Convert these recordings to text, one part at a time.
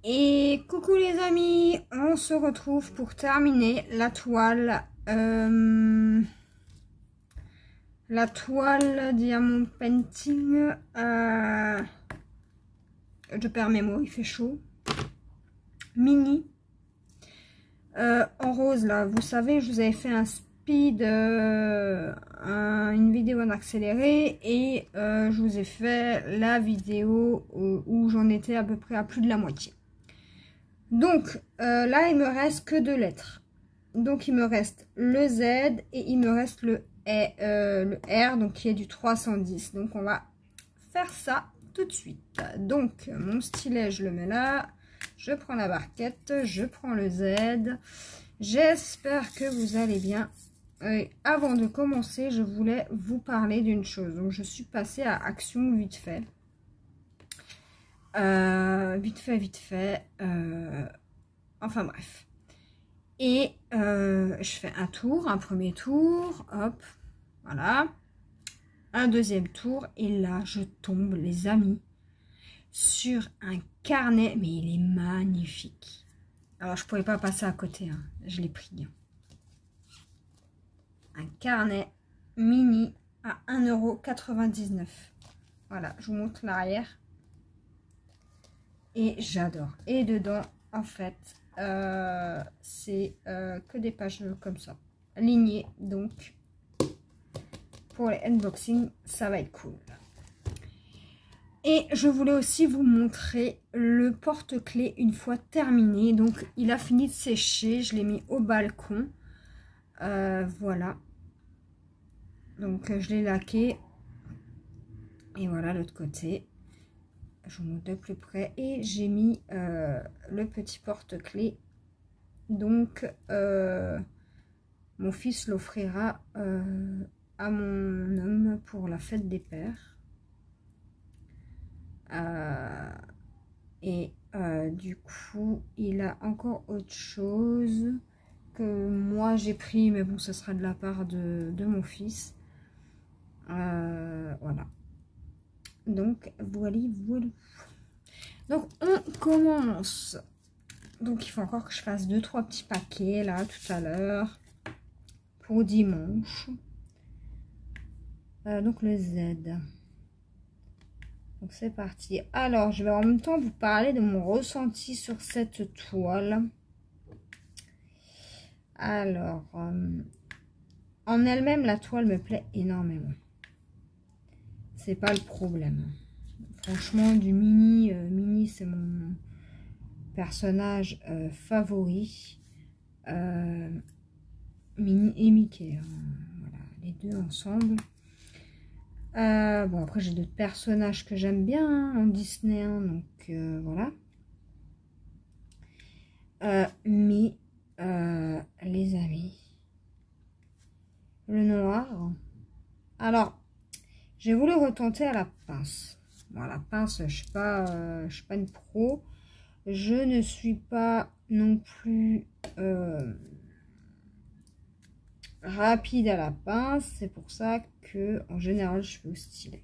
Et coucou les amis, on se retrouve pour terminer la toile Diamond Painting. Je perds mes mots, il fait chaud. Mini. En rose là, vous savez, je vous avais fait un speed, une vidéo en accéléré et je vous ai fait la vidéo où j'en étais à peu près à plus de la moitié. Donc là il me reste que 2 lettres. Donc il me reste le Z et il me reste le R, donc qui est du 310. Donc on va faire ça tout de suite. Donc mon stylet je le mets là, je prends la barquette, je prends le Z. J'espère que vous allez bien. Et avant de commencer, je voulais vous parler d'une chose. Donc je suis passée à action vite fait. Vite fait. Enfin bref. Et je fais un tour, un premier tour, hop, voilà. Un deuxième tour, et là je tombe, les amis, sur un carnet, mais il est magnifique. Alors je pouvais pas passer à côté, hein. Je l'ai pris. Hein. Un carnet mini à 1,99 €. Voilà, je vous montre l'arrière. Et j'adore. Et dedans, en fait, c'est que des pages comme ça, lignées. Donc, pour les unboxings, ça va être cool. Et je voulais aussi vous montrer le porte-clés une fois terminé. Donc, il a fini de sécher. Je l'ai mis au balcon. Voilà. Donc, je l'ai laqué. Et voilà l'autre côté. Je vous montre de plus près. Et j'ai mis le petit porte-clés. Donc, mon fils l'offrira à mon homme pour la fête des pères. Du coup, il a encore autre chose que moi j'ai pris, mais bon, ce sera de la part de mon fils. Voilà. Donc, voilà. Donc, on commence. Donc, il faut encore que je fasse 2-3 petits paquets, là, tout à l'heure, pour dimanche. Donc, le Z. Donc, c'est parti. Alors, je vais en même temps vous parler de mon ressenti sur cette toile. Alors, en elle-même, la toile me plaît énormément. C'est pas le problème. Franchement, du mini, c'est mon personnage favori. Minnie et Mickey, hein. Voilà, les deux ensemble. Bon, après j'ai d'autres personnages que j'aime bien, hein, en Disney, hein, donc voilà. Mais les amis, le noir. Alors, j'ai voulu retenter à la pince. Bon, à la pince, je suis pas une pro. Je ne suis pas non plus rapide à la pince. C'est pour ça que en général je fais au stylet.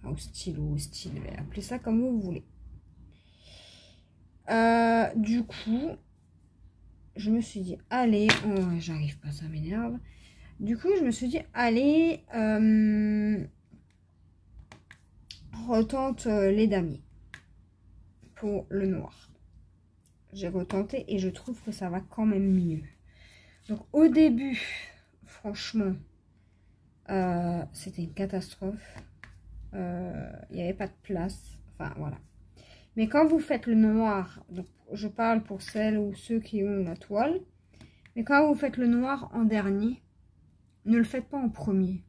Au stylo, au stylet. Appelez ça comme vous voulez. Du coup, je me suis dit, allez, oh, j'arrive pas, ça m'énerve. Du coup, je me suis dit, allez, retente les damiers pour le noir. J'ai retenté et je trouve que ça va quand même mieux. Donc au début, franchement, c'était une catastrophe. Il n'y avait pas de place. Enfin voilà. Mais quand vous faites le noir, donc je parle pour celles ou ceux qui ont la toile. Mais quand vous faites le noir en dernier, ne le faites pas en premier.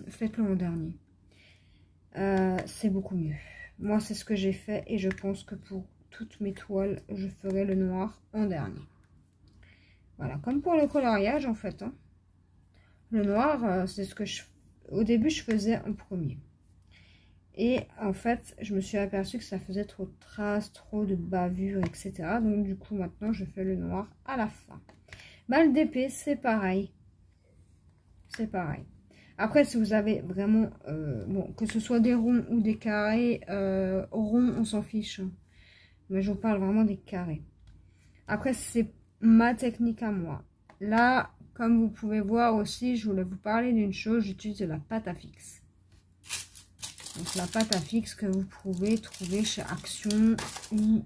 Faites-le en dernier. C'est beaucoup mieux. Moi, c'est ce que j'ai fait et je pense que pour toutes mes toiles, je ferai le noir en dernier. Voilà, comme pour le coloriage en fait. Hein. Le noir, c'est ce que au début je faisais en premier. Et en fait, je me suis aperçue que ça faisait trop de traces, trop de bavures, etc. Donc du coup, maintenant, je fais le noir à la fin. Balle d'épée, c'est pareil. C'est pareil. Après, si vous avez vraiment, bon, que ce soit des ronds ou des carrés, ronds, on s'en fiche. Mais je vous parle vraiment des carrés. Après, c'est ma technique à moi. Là, comme vous pouvez voir aussi, je voulais vous parler d'une chose. J'utilise de la pâte à fixe. Donc la pâte à fixe que vous pouvez trouver chez Action ou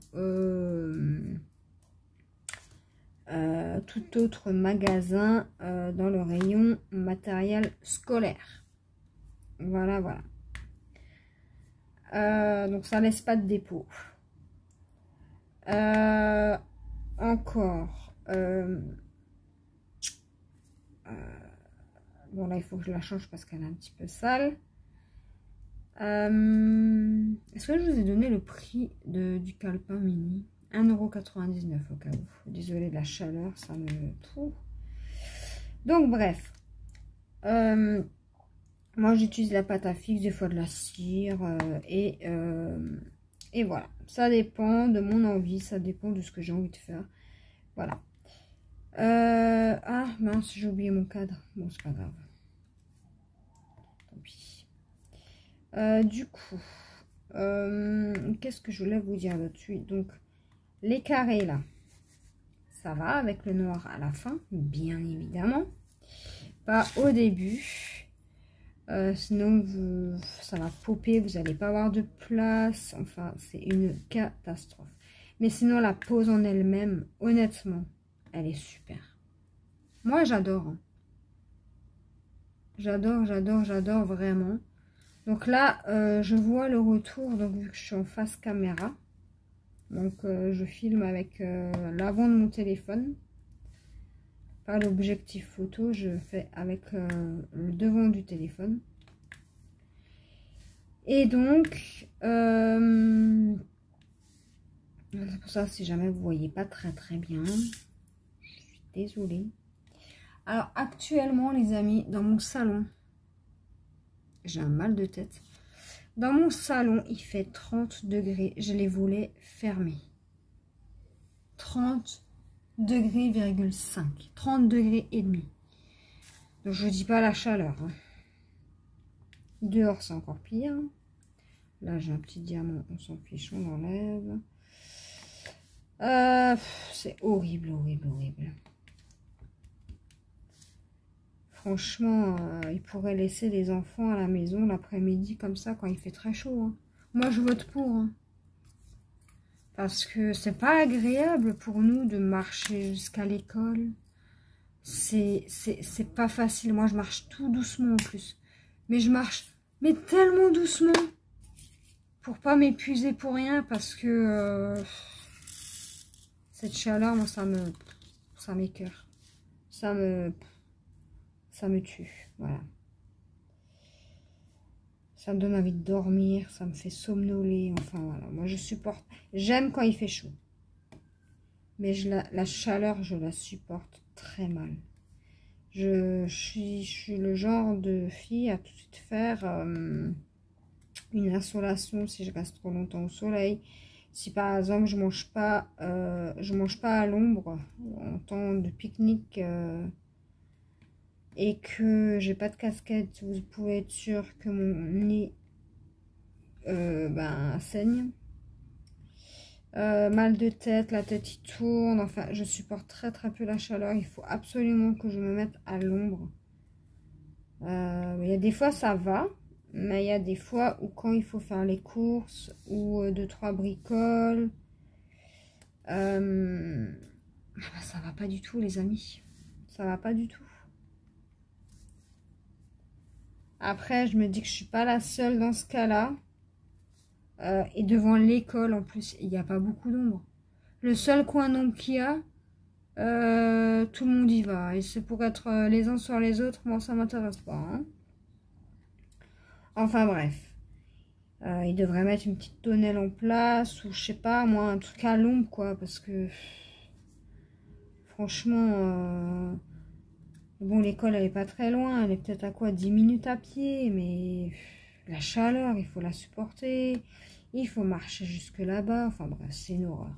tout autre magasin dans le rayon matériel scolaire. Voilà, voilà. Donc ça laisse pas de dépôt. Encore. Bon là il faut que je la change parce qu'elle est un petit peu sale. Est-ce que je vous ai donné le prix du calepin mini? 1,99 € au cas où. Désolée de la chaleur, ça me... Donc bref. Moi j'utilise la pâte à fixe, des fois de la cire. Et voilà. Ça dépend de mon envie, ça dépend de ce que j'ai envie de faire. Voilà. Ah mince, j'ai oublié mon cadre. Bon, c'est pas grave. Tant pis. Du coup, qu'est-ce que je voulais vous dire là-dessus? Donc, les carrés là, ça va avec le noir à la fin, bien évidemment. Pas au début. Sinon, ça va popper, vous n'allez pas avoir de place. Enfin, c'est une catastrophe. Mais sinon, la pose en elle-même, honnêtement, elle est super. Moi, j'adore. Hein. J'adore vraiment. Donc là, je vois le retour, donc vu que je suis en face caméra. Donc je filme avec l'avant de mon téléphone. Pas l'objectif photo, je fais avec le devant du téléphone. Et donc, c'est pour ça, si jamais vous voyez pas très bien, je suis désolée. Alors actuellement les amis, dans mon salon, j'ai un mal de tête. Dans mon salon, il fait 30 degrés. Je les voulais fermer. 30 degrés, 5. 30 degrés et demi. Donc je vous dis pas la chaleur. Hein. Dehors, c'est encore pire. Là, j'ai un petit diamant. On s'en fiche, on l'enlève. C'est horrible. Franchement, ils pourraient laisser les enfants à la maison l'après-midi comme ça quand il fait très chaud. Hein. Moi, je vote pour. Hein. Parce que c'est pas agréable pour nous de marcher jusqu'à l'école. C'est pas facile. Moi, je marche tout doucement en plus. Mais je marche mais tellement doucement pour pas m'épuiser pour rien parce que cette chaleur, moi, ça m'écoeure. Ça me tue. Voilà. Ça me donne envie de dormir, ça me fait somnoler. Enfin, voilà. Moi, je supporte. J'aime quand il fait chaud. Mais la chaleur, je la supporte très mal. Je suis le genre de fille à tout de suite faire une insolation si je reste trop longtemps au soleil. Si par exemple je mange pas à l'ombre en temps de pique-nique et que j'ai pas de casquette, vous pouvez être sûr que mon nez saigne. Mal de tête, la tête y tourne, enfin je supporte très peu la chaleur, il faut absolument que je me mette à l'ombre. Il y a des fois ça va, mais il y a des fois où quand il faut faire les courses ou 2-3 bricoles, ça va pas du tout les amis, ça va pas du tout. Après je me dis que je suis pas la seule dans ce cas-là. Et devant l'école en plus il n'y a pas beaucoup d'ombre. Le seul coin d'ombre qu'il y a, tout le monde y va et c'est pour être les uns sur les autres. Moi ça m'intéresse pas hein. Enfin bref, il devrait mettre une petite tonnelle en place ou je sais pas moi un truc à l'ombre quoi parce que franchement bon l'école elle est pas très loin, elle est peut-être à quoi 10 minutes à pied mais la chaleur il faut la supporter. Il faut marcher jusque là-bas. Enfin bref, c'est une horreur.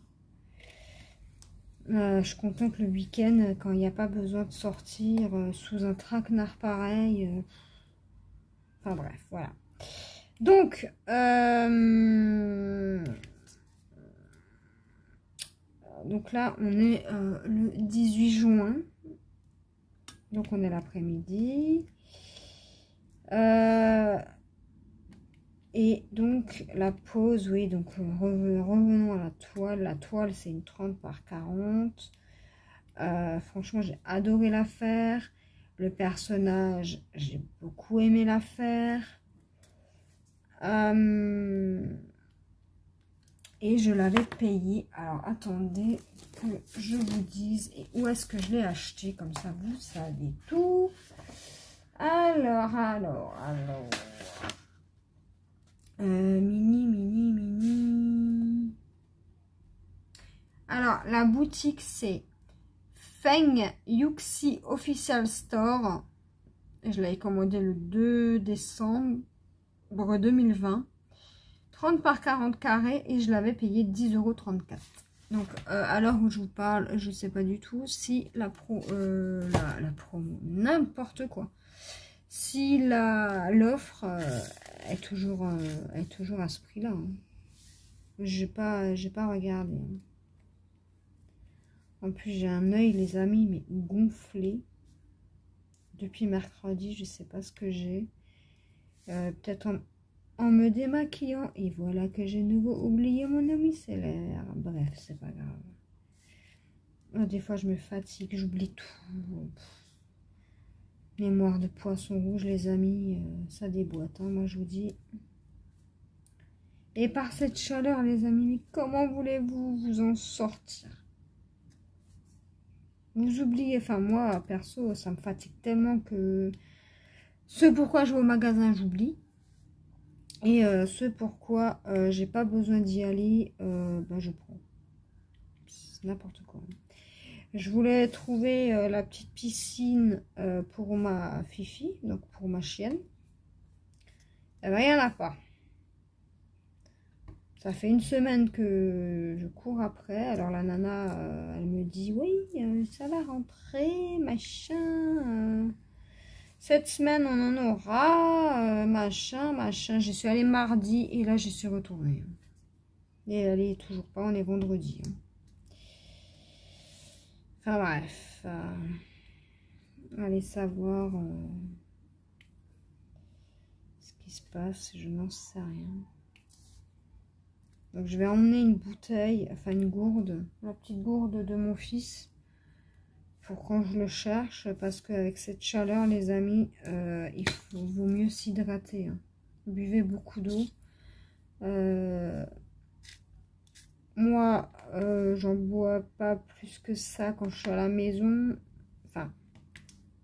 Je suis contente le week-end, quand il n'y a pas besoin de sortir sous un traquenard pareil. Enfin bref, voilà. Donc, donc là, on est le 18 juin. Donc, on est l'après-midi. Et donc, la pause, oui, donc revenons à la toile. La toile, c'est une 30 par 40. Franchement, j'ai adoré la faire. Le personnage, j'ai beaucoup aimé la faire. Et je l'avais payé. Alors, attendez que je vous dise. Et où est-ce que je l'ai acheté? Comme ça, vous savez tout. Alors. Mini. Alors, la boutique, c'est Feng Yuxi Official Store. Je l'avais commandé le 2 décembre 2020. 30 par 40 carrés et je l'avais payé 10,34 €. Donc, à l'heure où je vous parle, je ne sais pas du tout si la promo, n'importe quoi. Si l'offre est toujours à ce prix-là. Hein. J'ai pas regardé. Hein. En plus, j'ai un œil, les amis, mais gonflé. Depuis mercredi, je sais pas ce que j'ai. Peut-être en me démaquillant. Et voilà que j'ai nouveau oublié mon ami micellaire. Bref, c'est pas grave. Des fois, je me fatigue, j'oublie tout. Mémoire de poisson rouge, les amis, ça déboîte, hein, moi je vous dis. Et par cette chaleur, les amis, mais comment voulez-vous vous en sortir? Vous oubliez, enfin moi, perso, ça me fatigue tellement que ce pourquoi je vais au magasin, j'oublie. Et ce pourquoi j'ai pas besoin d'y aller, ben je prends. C'est n'importe quoi. Je voulais trouver la petite piscine pour ma Fifi, donc pour ma chienne. Eh ben, il n'y en a pas. Ça fait une semaine que je cours après. Alors la nana, elle me dit, oui, ça va rentrer, machin. Cette semaine, on en aura, machin. J'y suis allée mardi et là, j'y suis retournée. Et elle est toujours pas, on est vendredi. Enfin bref. Allez savoir ce qui se passe, je n'en sais rien. Donc je vais emmener une bouteille, enfin une gourde, la petite gourde de mon fils. Pour quand je le cherche, parce qu'avec cette chaleur, les amis, vaut mieux s'hydrater. Hein. Buvez beaucoup d'eau. Moi, j'en bois pas plus que ça quand je suis à la maison. Enfin,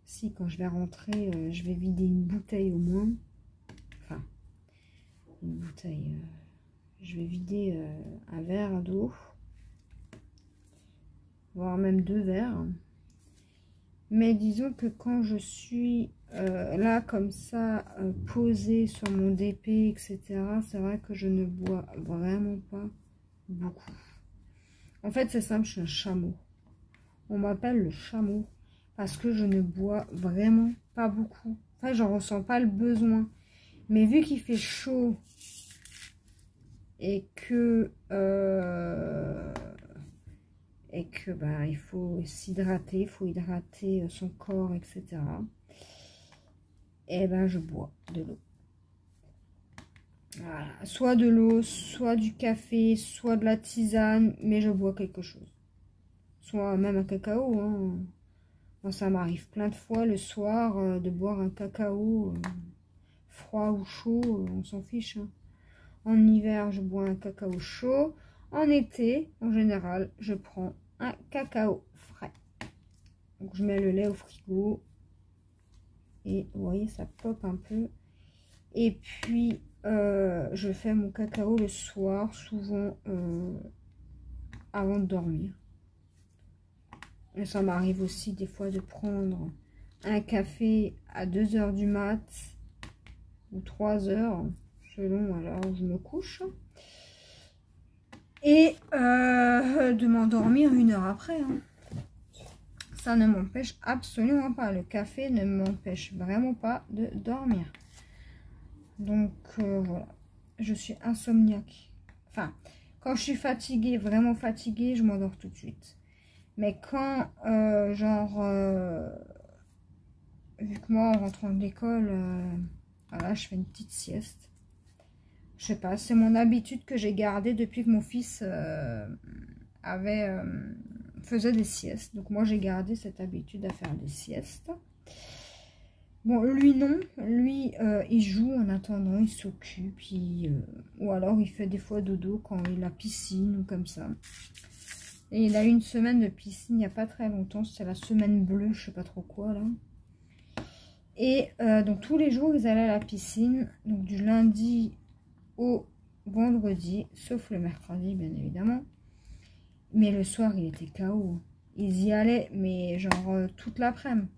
si, quand je vais rentrer, je vais vider une bouteille au moins. Enfin, une bouteille. Je vais vider un verre d'eau. Voire même 2 verres. Mais disons que quand je suis là comme ça, posée sur mon DP, etc., c'est vrai que je ne bois vraiment pas beaucoup. En fait, c'est simple, je suis un chameau. On m'appelle le chameau parce que je ne bois vraiment pas beaucoup. Enfin, j'en ressens pas le besoin. Mais vu qu'il fait chaud et que... bah, il faut s'hydrater, il faut hydrater son corps, etc. Et ben je bois de l'eau. Voilà. Soit de l'eau, soit du café, soit de la tisane, mais je bois quelque chose. Soit même un cacao. Hein. Moi, ça m'arrive plein de fois le soir de boire un cacao froid ou chaud, on s'en fiche. Hein. En hiver, je bois un cacao chaud. En été, en général, je prends un cacao frais. Donc je mets le lait au frigo et vous voyez ça pop un peu. Et puis je fais mon cacao le soir, souvent avant de dormir. Et ça m'arrive aussi des fois de prendre un café à 2 h du mat ou 3 h selon l'heure où je me couche. Et de m'endormir 1 heure après. Hein. Ça ne m'empêche absolument pas. Le café ne m'empêche vraiment pas de dormir. Donc voilà. Je suis insomniaque. Enfin, Quand je suis fatiguée, vraiment fatiguée, je m'endors tout de suite. Mais quand, vu que moi, en rentrant de l'école, voilà, je fais une petite sieste. Je sais pas, c'est mon habitude que j'ai gardée depuis que mon fils faisait des siestes. Donc moi, j'ai gardé cette habitude à faire des siestes. Bon, lui, non. Lui, il joue en attendant, il s'occupe. Ou alors, il fait des fois dodo quand il a piscine ou comme ça. Et il a eu une semaine de piscine il n'y a pas très longtemps. C'était la semaine bleue, je sais pas trop quoi, là. Et donc, tous les jours, ils allaient à la piscine. Donc, du lundi au vendredi, sauf le mercredi, bien évidemment. Mais le soir, il était KO. Ils y allaient, mais genre toute l'après-midi.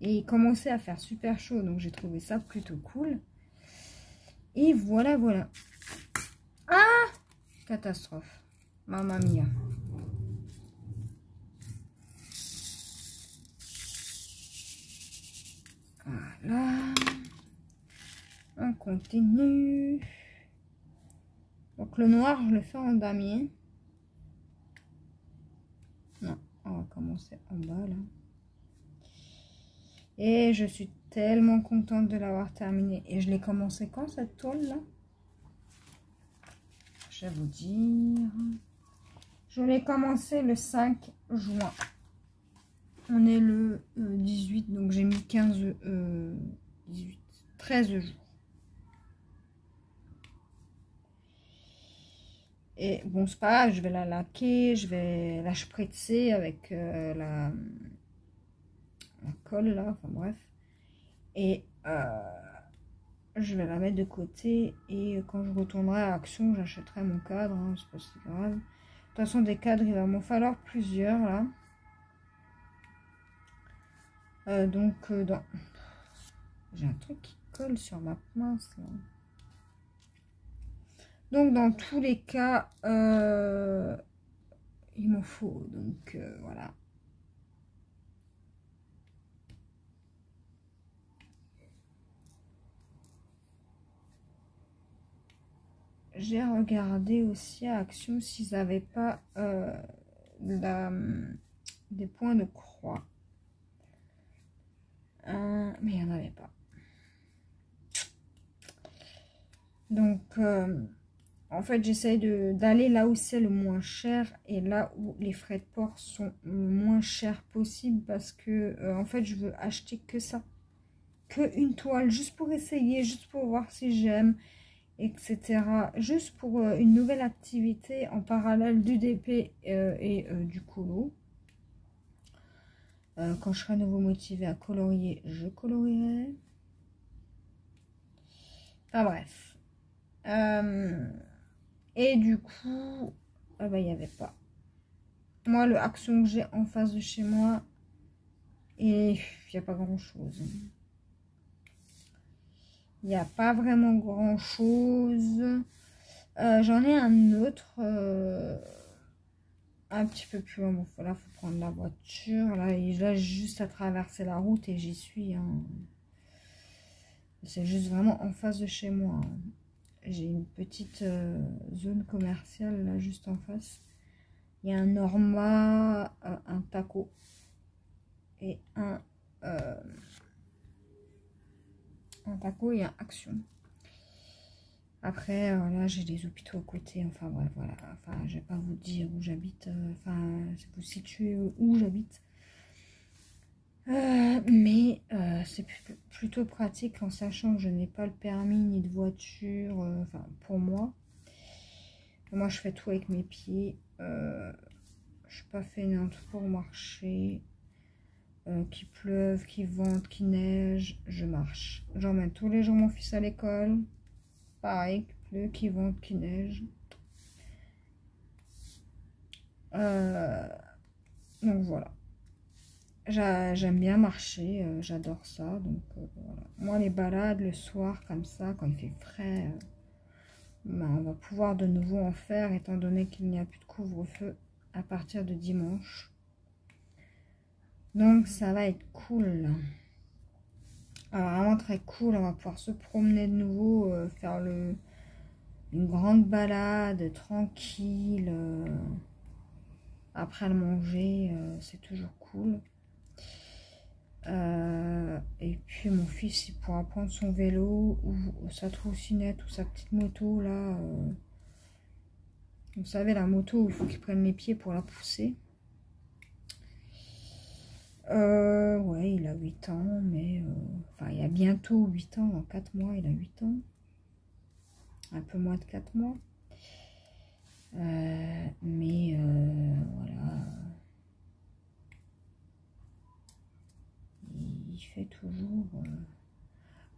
Et il commençait à faire super chaud, donc j'ai trouvé ça plutôt cool. Et voilà, voilà. Ah! Catastrophe. Mamma mia. Voilà. On continue. Donc le noir, je le fais en damier. Non, on va commencer en bas, là. Et je suis tellement contente de l'avoir terminée. Et je l'ai commencé quand, cette toile-là? Je vais vous dire. Je l'ai commencé le 5 juin. On est le 18, donc j'ai mis 13 jours. Et bon, c'est pas grave, je vais la laquer, je vais la spritzer avec la colle là, enfin bref. Et je vais la mettre de côté et quand je retournerai à Action, j'achèterai mon cadre, hein, c'est pas si grave. De toute façon, des cadres, il va m'en falloir plusieurs là. J'ai un truc qui colle sur ma pince là. Donc dans tous les cas, il m'en faut. Donc voilà. J'ai regardé aussi à Action s'ils n'avaient pas des points de croix. Mais il n'y en avait pas. Donc, en fait, j'essaye d'aller là où c'est le moins cher et là où les frais de port sont le moins chers possible parce que, en fait, je veux acheter que ça. Que une toile, juste pour essayer, juste pour voir si j'aime, etc. Juste pour une nouvelle activité en parallèle du DP et du colo. Quand je serai à nouveau motivée à colorier, je colorierai. Enfin bref. Et du coup, il n'y avait pas. Moi, le Action que j'ai en face de chez moi, et il n'y a pas grand chose. Il n'y a pas vraiment grand chose. J'en ai un autre. Un petit peu plus loin. Bon, là, il faut prendre la voiture. Là, juste à traverser la route et j'y suis. Hein. C'est juste vraiment en face de chez moi. Hein. J'ai une petite zone commerciale là juste en face. Il y a un Norma, un Taco et un Taco et un Action. Après, là, j'ai des hôpitaux à côté. Enfin, bref, voilà. Enfin, je vais pas vous dire où j'habite. Enfin, vous situez où j'habite. Mais c'est plutôt pratique en sachant que je n'ai pas le permis ni de voiture. Enfin, pour moi. Moi, je fais tout avec mes pieds. Je suis pas fainéante pour marcher. Qu'il pleuve, qu'il vente, qu'il neige, je marche. J'emmène tous les jours mon fils à l'école. Pareil, qu'il pleut, qu'il vente, qu'il neige. Donc voilà. J'aime bien marcher, j'adore ça. Donc voilà. Moi, les balades le soir, comme ça, quand il fait frais, ben, on va pouvoir de nouveau en faire, étant donné qu'il n'y a plus de couvre-feu à partir de dimanche. Donc ça va être cool. Alors vraiment très cool, on va pouvoir se promener de nouveau, faire une grande balade tranquille après le manger, c'est toujours cool. Et puis mon fils il pourra prendre son vélo ou sa trottinette ou sa petite moto là. Vous savez, la moto où il faut qu'il prenne les pieds pour la pousser. Ouais, il a 8 ans, mais enfin il a bientôt 8 ans, dans 4 mois il a 8 ans. Un peu moins de 4 mois. Mais voilà. Il fait toujours...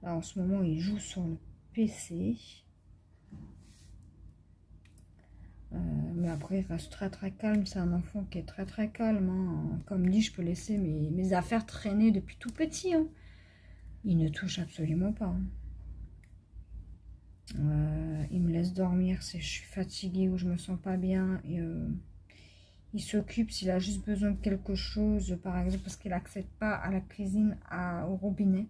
là en ce moment il joue sur le PC. Mais après il reste très calme. C'est un enfant qui est très calme. Hein. Comme dit, je peux laisser mes affaires traîner depuis tout petit. Hein. Il ne touche absolument pas. Hein. Il me laisse dormir si je suis fatiguée ou je me sens pas bien. Et, il s'occupe s'il a juste besoin de quelque chose, par exemple parce qu'il n'accède pas à la cuisine, au robinet.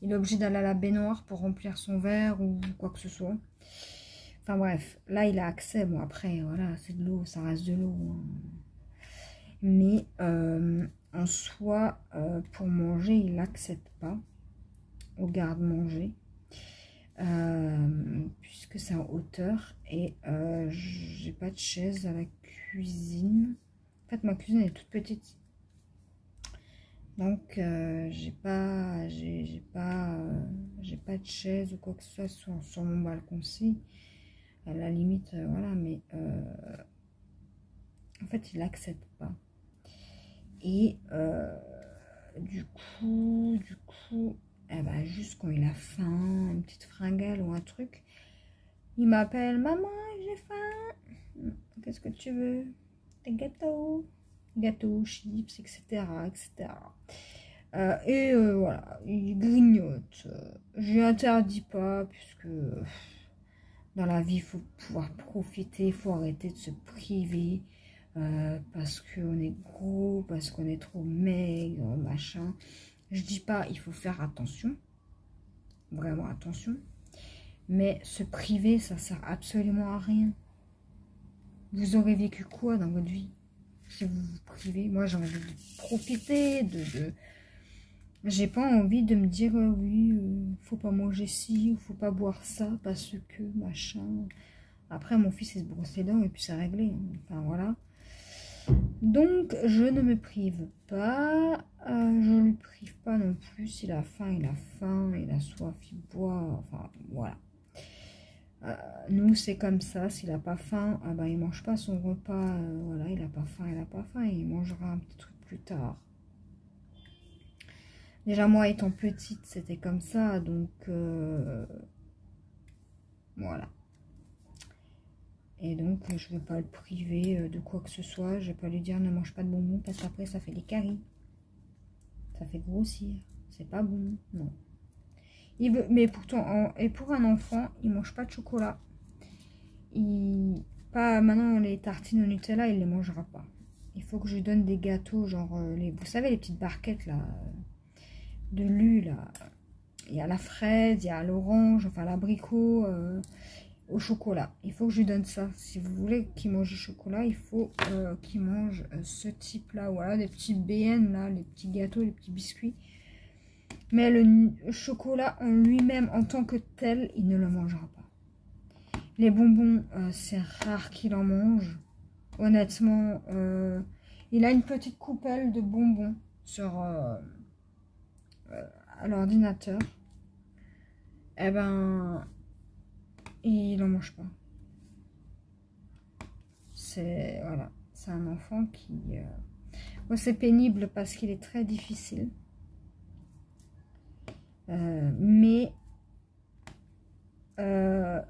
Il est obligé d'aller à la baignoire pour remplir son verre ou quoi que ce soit. Enfin bref, là il a accès. Bon après, voilà, c'est de l'eau, ça reste de l'eau. Hein. Mais en soi, pour manger, il n'accède pas au garde-manger. Puisque c'est en hauteur et j'ai pas de chaise à la cuisine. En fait, ma cuisine est toute petite, donc j'ai pas de chaise ou quoi que ce soit sur mon balcon-ci. À la limite, voilà, mais en fait, il n'accepte pas. Et du coup, eh ben, juste quand il a faim, une petite fringale ou un truc, il m'appelle: maman, j'ai faim. Qu'est-ce que tu veux? Des gâteaux, chips, etc. Voilà, il grignote. Je lui interdis pas, puisque dans la vie, il faut pouvoir profiter, il faut arrêter de se priver. Parce qu'on est gros, parce qu'on est trop maigre, machin. Je dis pas, il faut faire attention, vraiment attention, mais se priver, ça sert absolument à rien. Vous aurez vécu quoi dans votre vie si vous vous privez? Moi, j'ai envie de profiter, j'ai pas envie de me dire oui, faut pas manger ci, ou faut pas boire ça, parce que machin. Après, mon fils, il se brosse les dents et puis c'est réglé. Hein. Enfin, voilà. Donc, je ne me prive pas. Je ne lui prive pas non plus. S'il a faim, il a faim. Il a soif, il boit. Enfin, voilà. Nous, c'est comme ça. S'il n'a pas faim, ben, il ne mange pas son repas. Voilà, il n'a pas faim, il n'a pas faim. Il mangera un petit truc plus tard. Déjà, moi, étant petite, c'était comme ça. Donc, voilà. Et donc, je ne vais pas le priver de quoi que ce soit. Je ne vais pas lui dire ne mange pas de bonbons parce qu'après, ça fait des caries. Ça fait grossir. C'est pas bon. Non. Il veut, mais pourtant, et pour un enfant, il mange pas de chocolat. Pas maintenant, les tartines au Nutella, il les mangera pas. Il faut que je lui donne des gâteaux, genre, vous savez, les petites barquettes, là, de lu, là. Il y a la fraise, il y a l'orange, enfin, l'abricot... au chocolat. Il faut que je lui donne ça. Si vous voulez qu'il mange du chocolat, il faut qu'il mange ce type-là. Voilà, des petits BN, là, les petits gâteaux, les petits biscuits. Mais le chocolat en lui-même, en tant que tel, il ne le mangera pas. Les bonbons, c'est rare qu'il en mange. Honnêtement, il a une petite coupelle de bonbons sur à l'ordinateur. Eh ben... il n'en mange pas. C'est voilà, c'est un enfant qui... Bon, c'est pénible parce qu'il est très difficile. Mais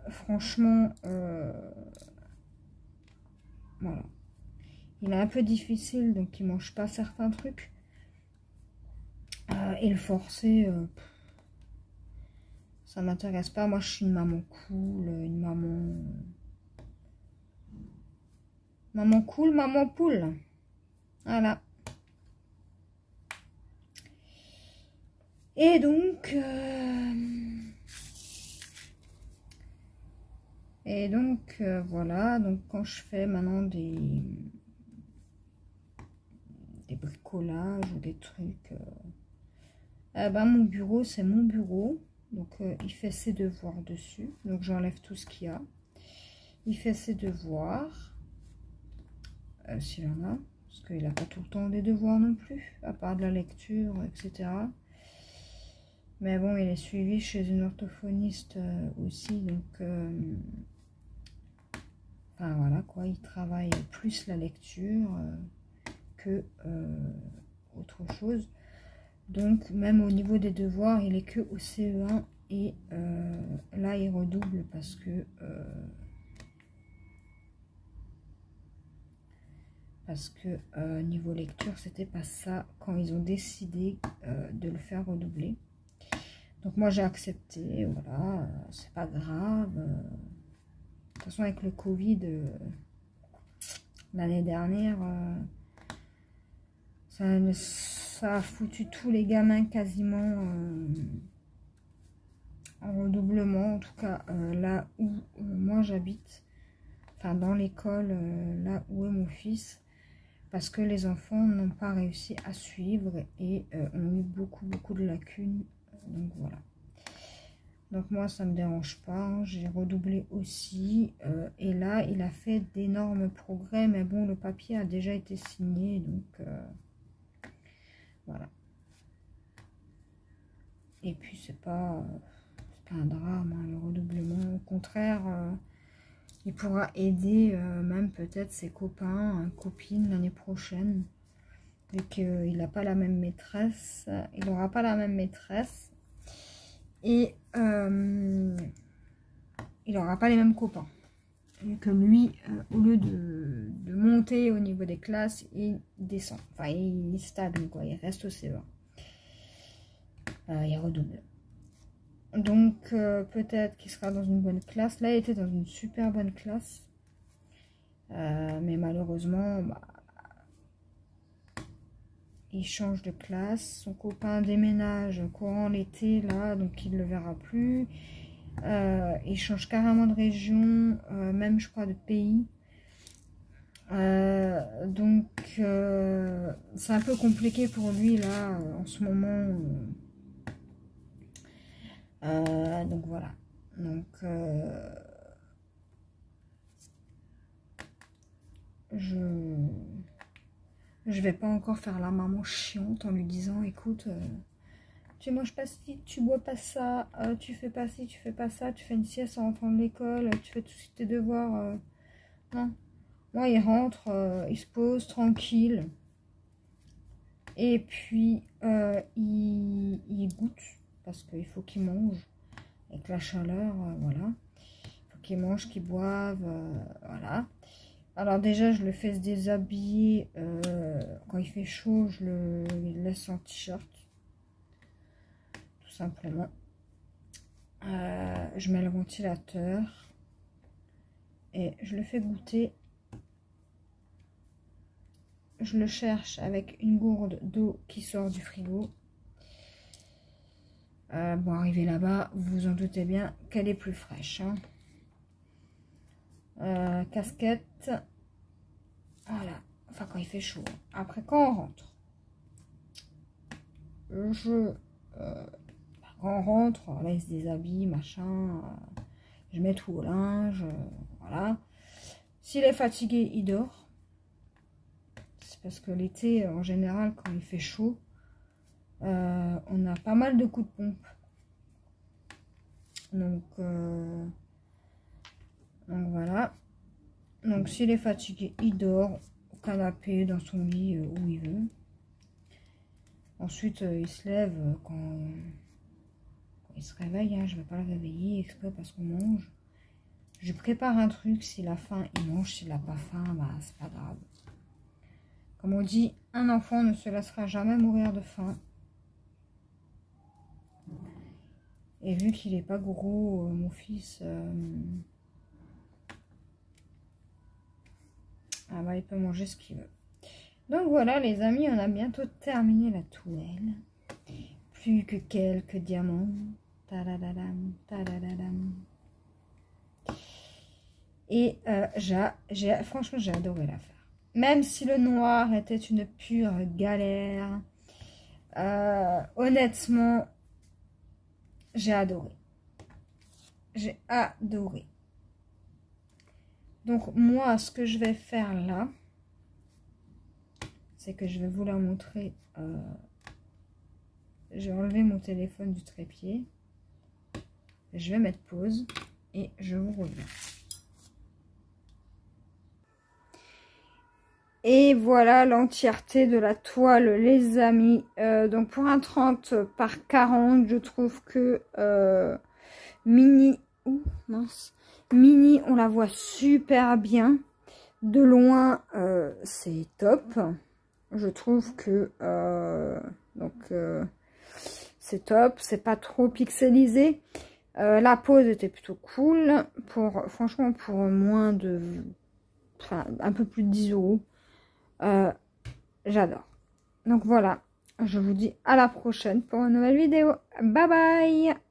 franchement, voilà. Il est un peu difficile, donc il mange pas certains trucs. Et le forcer... ça m'intéresse pas. Moi, je suis une maman cool, une maman... Maman cool, maman poule. Voilà. Et donc... Et donc, voilà. Donc, quand je fais maintenant des bricolages ou des trucs, ben, mon bureau, c'est mon bureau. Donc, il fait ses devoirs dessus. Donc, j'enlève tout ce qu'il y a. Il fait ses devoirs. S'il en a. Parce qu'il n'a pas tout le temps des devoirs non plus. À part de la lecture, etc. Mais bon, il est suivi chez une orthophoniste aussi. Donc, enfin, voilà quoi. Il travaille plus la lecture que autre chose. Donc, même au niveau des devoirs, il est que au CE1. Et là, il redouble parce que niveau lecture, c'était pas ça quand ils ont décidé de le faire redoubler. Donc moi j'ai accepté, voilà, c'est pas grave. De toute façon avec le Covid, l'année dernière, ça a foutu tous les gamins quasiment en redoublement. En tout cas là où moi j'habite, enfin dans l'école, là où est mon fils. Parce que les enfants n'ont pas réussi à suivre et ont eu beaucoup de lacunes. Donc voilà. Donc moi ça me dérange pas. Hein. J'ai redoublé aussi. Et là il a fait d'énormes progrès. Mais bon le papier a déjà été signé. Donc voilà. Et puis c'est pas un drame hein, le redoublement. Au contraire. Il pourra aider même peut-être ses copains, copines l'année prochaine. Vu qu'il n'a pas la même maîtresse. Il n'aura pas la même maîtresse. Et il n'aura pas les mêmes copains. Vu que lui, au lieu de monter au niveau des classes, il descend. Enfin, il stagne quoi. Il reste au CE1. Il redouble. Donc, peut-être qu'il sera dans une bonne classe. Là, il était dans une super bonne classe. Mais malheureusement, bah, il change de classe. Son copain déménage courant l'été, là, donc il ne le verra plus. Il change carrément de région, même, je crois, de pays. Donc, c'est un peu compliqué pour lui, là, en ce moment. Donc, voilà. Donc, je vais pas encore faire la maman chiante en lui disant, écoute, tu manges pas ci, tu bois pas ça, tu fais pas ci, tu fais pas ça, tu fais une sieste en rentrant de l'école, tu fais tous tes devoirs. Non. Moi, il rentre, il se pose tranquille. Et puis, il goûte, parce qu'il faut qu'il mange. Avec la chaleur, voilà. Il faut qu'il mange, qu'il boive, voilà. Alors déjà, je le fais se déshabiller. Quand il fait chaud, je le laisse en t-shirt. Tout simplement. Je mets le ventilateur. Et je le fais goûter. Je le cherche avec une gourde d'eau qui sort du frigo. Bon, arrivé là-bas, vous vous en doutez bien qu'elle est plus fraîche. Hein. Casquette. Voilà. Enfin, quand il fait chaud. Après, quand on rentre, quand on rentre, là, il se déshabille, machin. Je mets tout au linge. Voilà. S'il est fatigué, il dort. C'est parce que l'été, en général, quand il fait chaud, on a pas mal de coups de pompe. Donc voilà. Donc s'il est fatigué, il dort au canapé, dans son lit, où il veut. Ensuite, il se lève quand il se réveille. Hein. Je ne vais pas le réveiller exprès parce qu'on mange. Je prépare un truc. S'il a faim, il mange. S'il n'a pas faim, bah, c'est pas grave. Comme on dit, un enfant ne se laissera jamais mourir de faim. Et vu qu'il n'est pas gros, mon fils... ah bah, il peut manger ce qu'il veut. Donc voilà les amis, on a bientôt terminé la toile. Plus que quelques diamants. Tadadadam, tadadadam. Et franchement, j'ai adoré la faire. Même si le noir était une pure galère, honnêtement, j'ai adoré. J'ai adoré. Donc, moi, ce que je vais faire là, c'est que je vais vous la montrer. Je vais enlever mon téléphone du trépied. Je vais mettre pause et je vous reviens. Et voilà l'entièreté de la toile, les amis. Donc pour un 30 par 40, je trouve que Mini, Mini, on la voit super bien. De loin, c'est top. Je trouve que c'est top. C'est pas trop pixelisé. La pose était plutôt cool. Franchement, pour moins de... Enfin, un peu plus de 10 €. J'adore. Donc voilà, je vous dis à la prochaine pour une nouvelle vidéo. Bye bye!